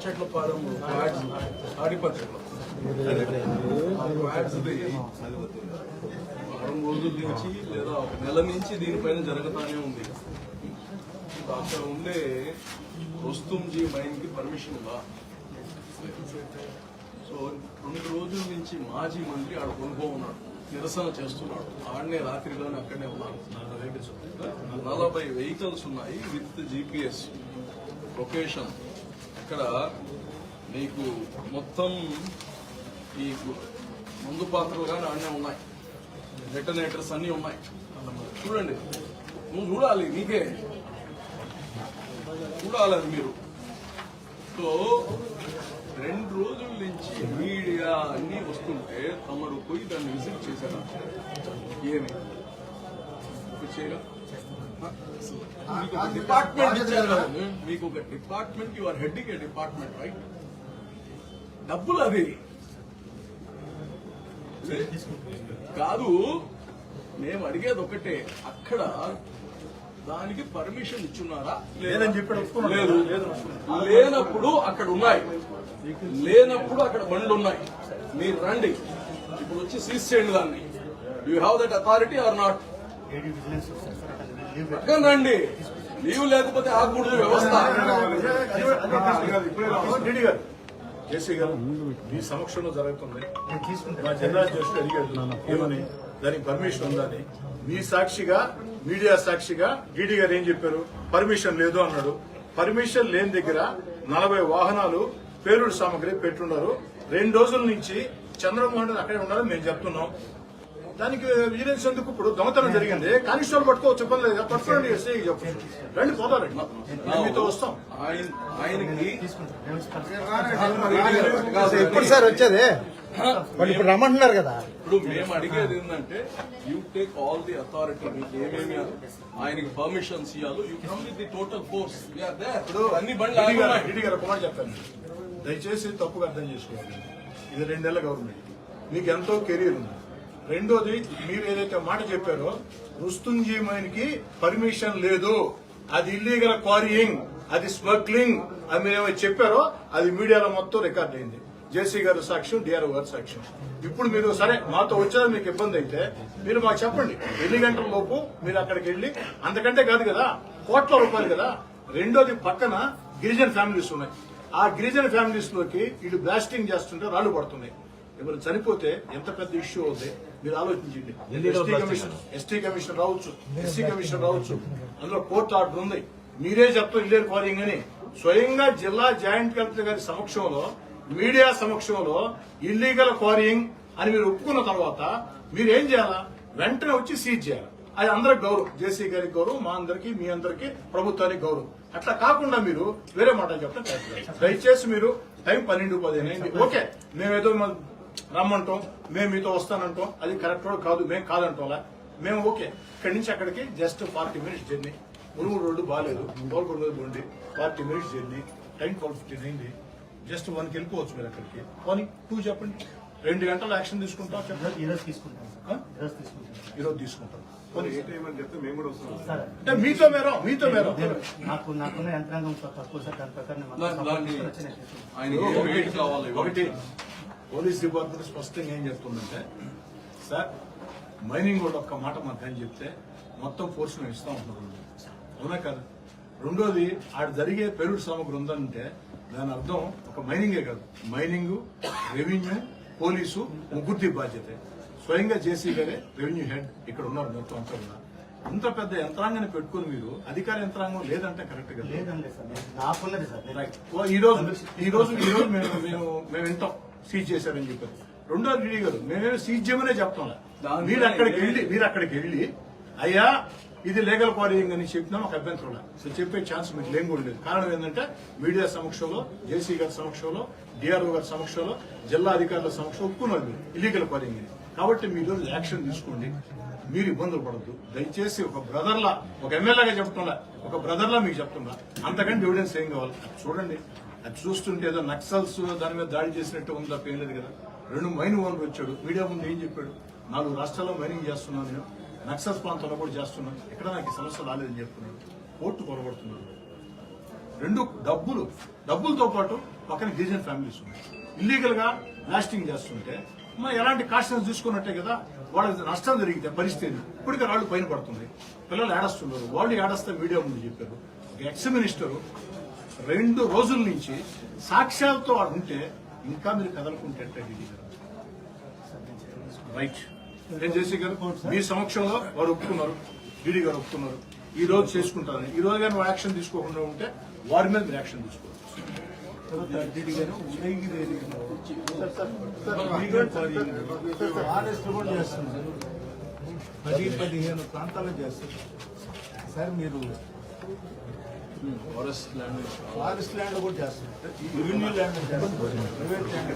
చెట్ల పాలెం ఆడిపత్రిలో 6 రోజుల నుంచి లేదా 1 నెల నుంచి దీనిపైన జరుగుతానే ఉంది. అక్కడ ఉండే రుస్తుంజీ మైన్ కి పర్మిషన్ ఉందా? సో 2 రోజుల నుంచి మాజీ మంత్రి ఆడ కొనుగోలు ఉన్నాడు, నిరసన చేస్తున్నాడు. ఆడనే రాత్రిలోనే అక్కడనే ఉన్నాడు. 40 వెహికల్స్ ఉన్నాయి విత్ GPS లొకేషన్. ఇక్కడ నీకు మొత్తం ఈ మందు పాత్రలు కానీ ఆడనే ఉన్నాయి, డెటనేటర్స్ అన్ని ఉన్నాయి. చూడండి, నువ్వు చూడాలి, నీకే చూడాలి అది మీరు. సో 2 రోజుల నుంచి మీడియా అన్ని వస్తుంటే తమరు పోయి దాన్ని విజిట్ చేశారా? ఏమి డిపార్ట్మెంట్ ఇచ్చారు, మీకు ఒక department, you are heading a department, right? డబ్బులు అది కాదు. మేము అడిగేది ఒకటే, అక్కడ దానికి పర్మిషన్ ఇచ్చున్నారా లేదని చెప్పాడు. లేదు, లేనప్పుడు అక్కడ ఉన్నాయి, లేనప్పుడు అక్కడ బండ్లు ఉన్నాయి. మీరు రండి, ఇప్పుడు వచ్చి సీజ్ చేయండి దాన్ని. You have that authority or not? రండి, లీవ్ లేకపోతే ఆగకూడదు వ్యవస్థ. జేసీ గారు మీ సమక్షంలో జరుగుతుంది. మా జిల్లా జడ్జి అడిగాడు ఏమని, దానికి పర్మిషన్ ఉందని. మీ సాక్షిగా, మీడియా సాక్షిగా డీడీ గారు ఏం చెప్పారు? పర్మిషన్ లేదు అన్నాడు. పర్మిషన్ లేని దగ్గర 40 వాహనాలు పేలుడు సామగ్రి పెట్టున్నారు. 2 రోజుల నుంచి చంద్రమోహన్ రెడ్డి అక్కడే ఉన్నారని మేము చెప్తున్నాం. దానికి విజిలెన్స్ ఎందుకు? ఇప్పుడు దొంగతనం జరిగింది, కానిస్టేబుల్ పట్టుకోవచ్చు, ఇబ్బంది లేదు, పట్టుకోండి, ఎస్ఐకి చెప్పండి, రండి పోతారండి, మీతో వస్తాం. ఎప్పుడు సార్ వచ్చేది? ఇప్పుడు రమ్మంటున్నారు కదా. ఇప్పుడు మేము అడిగేది ఏంటంటే, you take all the authority, మీకు ఏమేమి ఆయనకి పర్మిషన్స్ ఇవ్వాలి, you come with the total force. అన్ని బండ్లు డీడీ గారు కుమార్ చెప్తాను, దయచేసి తప్పుగా అర్థం చేసుకోవాలి. ఇది 2 నెలల గవర్నమెంట్, మీకు ఎంతో కెరీర్ ఉంది. రెండోది, మీరు ఏదైతే మాట చెప్పారో రుస్తుంజీ మైన్ కి పర్మిషన్ లేదు, అది ఇల్లీగల్ క్వారీయింగ్, అది స్మగ్లింగ్ అని మీరు ఏమైతే చెప్పారో అది మీడియాలో మొత్తం రికార్డ్ అయింది. జేసీ గారు సాక్ష్యం, డిఆర్ఓ గారు సాక్ష్యం. ఇప్పుడు మీరు సరే మాతో వచ్చారో మీకు ఇబ్బంది అయితే మీరు మాకు చెప్పండి, 2 గంటల లోపు మీరు అక్కడికి వెళ్లి, అంతకంటే కాదు కదా, కోట్ల రూపాయలు కదా. రెండోది, పక్కన గిరిజన ఫ్యామిలీస్ ఉన్నాయి. ఆ గిరిజన ఫ్యామిలీస్ లోకి వీళ్ళు బ్లాస్టింగ్ చేస్తుంటే రాళ్లు పడుతున్నాయి. ఎవరు చనిపోతే ఎంత పెద్ద ఇష్యూ అవుతాయి మీరు ఆలోచించండి. ఎస్టీ కమిషన్ రావచ్చు, ఎస్సీ కమిషన్ రావచ్చు, అందులో కోర్టు ఆర్డర్ ఉంది. మీరే చెప్తారు ఇల్లీగల్ క్వారింగ్ అని. స్వయంగా జిల్లా జాయింట్ కలెక్టర్ గారి సమక్షంలో, మీడియా సమక్షంలో ఇల్లీగల్ క్వారింగ్ అని మీరు ఒప్పుకున్న తర్వాత మీరు ఏం చేయాలా? వెంటనే వచ్చి సీజ్ చేయాలి. అది అందరికి గౌరవం, జేసీ గారికి గౌరవం, మా అందరికి, మీ అందరికి, ప్రభుత్వానికి గౌరవం. అట్లా కాకుండా మీరు వేరే మాట చెప్తే దయచేసి మీరు టైం 12:15 అయింది. ఓకే, మేమేదో రమ్మంటాం, మేము మీతో వస్తానంటాం, అది కరెక్ట్ కాదు, మేము కాదంటాంలా. మేము ఓకే, ఇక్కడి నుంచి అక్కడికి జస్ట్ 40 మినిట్స్ జర్నీ. మురుగు రోడ్డు బాగాలేదు, గోల్కొండ రోడ్డు ఉండి 40 మినిట్స్ జర్నీ, టైం 12:15 అయింది. జస్ట్ 1కి వెళ్ళిపోవచ్చు మీరు అక్కడికి. పోనీ 2 చెప్పండి, 2 గంటలు యాక్షన్ తీసుకుంటాం చెప్పండి. ఈరోజు తీసుకుంటాం. చెప్తే మేము కూడా వస్తాం. అంటే మీతో మేరం నాకున్న యంత్రాంగం తక్కువ సార్, దాని ప్రకారం ఒకటి పోలీస్ డిపార్ట్మెంట్ స్పష్టంగా ఏం చెప్తుందంటే, సార్ మైనింగ్ కూడా ఒక్క మాట మాకు అని చెప్తే మొత్తం ఫోర్స్ మేము ఇస్తా ఉంటున్నాం, అవునా కాదు? రెండోది, ఆడ జరిగే పేలుడు సామగ్రి ఉందంటే దాని అర్థం ఒక మైనింగే కాదు, మైనింగ్, రెవెన్యూ, పోలీసు ముగ్గురిది బాధ్యత. స్వయంగా జేసీ గారే రెవెన్యూ హెడ్ ఇక్కడ ఉన్నారు, మొత్తం అంతా ఉన్నారు. అంత పెద్ద యంత్రాంగాన్ని పెట్టుకుని మీరు అధికార యంత్రాంగం లేదంటే కరెక్ట్ గా ఈ రోజు మేము వింటాం సీజ్ చేశారని చెప్పారు. రెండో డీడీ గారు మేమేమో సీజ్ చేయమనే చెప్తాం. మీరు అక్కడికి వెళ్ళి అయ్యా ఇది లీగల్ క్వారీయింగ్ అని చెప్పినా మాకు అభ్యంతరం లేదు. సో చెప్పే ఛాన్స్ మీకు లేని కూడా లేదు. కారణం ఏంటంటే మీడియా సమక్షంలో, జేసీ గారి సమక్షంలో, డిఆర్ఓ గారి సమక్షంలో, జిల్లా అధికారుల సమక్షంలో ఒప్పుకున్నారు మీరు ఇల్లీగల్ క్వారీయింగ్. కాబట్టి మీరు యాక్షన్ తీసుకోండి, మీరు ఇబ్బందులు పడద్దు. దయచేసి ఒక బ్రదర్లా, ఒక ఎమ్మెల్యేగా చెప్తున్నా, ఒక బ్రదర్లా మీకు చెప్తున్నా, అంతకంటే ఎవిడెన్స్ ఏం కావాలి చూడండి. అది చూస్తుంటే ఏదో నక్సల్స్ దాని మీద దాడి చేసినట్టు ఉంది తప్ప ఏం లేదు కదా. 2 మైన్ ఓనర్ వచ్చాడు, మీడియా ముందు ఏం చెప్పాడు, 4 రాష్ట్రాల్లో మైనింగ్ చేస్తున్నాను నేను, నక్సల్స్ ప్రాంతంలో కూడా చేస్తున్నాను, ఎక్కడ నాకు ఈ సమస్య రాలేదని చెప్తున్నాడు. కోర్టు కొరబడుతున్నాడు. 2 డబ్బులతో పాటు పక్కన గిరిజన ఫ్యామిలీస్ ఉన్నాయి. ఇల్లీగల్ గా బ్లాస్టింగ్ చేస్తుంటే మరి ఎలాంటి కాషన్స్ తీసుకున్నట్టే కదా. వాళ్ళకి నష్టం జరిగితే పరిస్థితి ఇప్పటికే రాళ్ళు పైన పడుతుంది, పిల్లలు ఏడస్తున్నారు, వాళ్ళు ఏడస్తే మీడియా ముందు చెప్పారు. ఎక్స్ మినిస్టర్ 2 రోజుల నుంచి సాక్ష్యాలతో వాడు ఉంటే ఇంకా మీరు కదలకుంటే రైట్. ఏం చేసి గారు మీ సమక్షంలో వారు ఒప్పుకున్నారు, డీడీ గారు ఒప్పుకున్నారు, ఈ రోజు చేసుకుంటారని. ఈ రోజు కానీ యాక్షన్ తీసుకోకుండా ఉంటే వారి మీద మీరు యాక్షన్ తీసుకోవచ్చు. ఫారెస్ట్ కూడా చేస్తున్నారు, 10-15 ప్రాంతాల్లో చేస్తున్నారు సార్. మీరు ఫారెస్ట్ ల్యాండ్ ఫారెస్ట్ ల్యాండ్ కూడా చేస్తున్నారు, రెవెన్యూ ల్యాండ్ చేస్తున్నారు, ప్రైవేట్ ల్యాండ్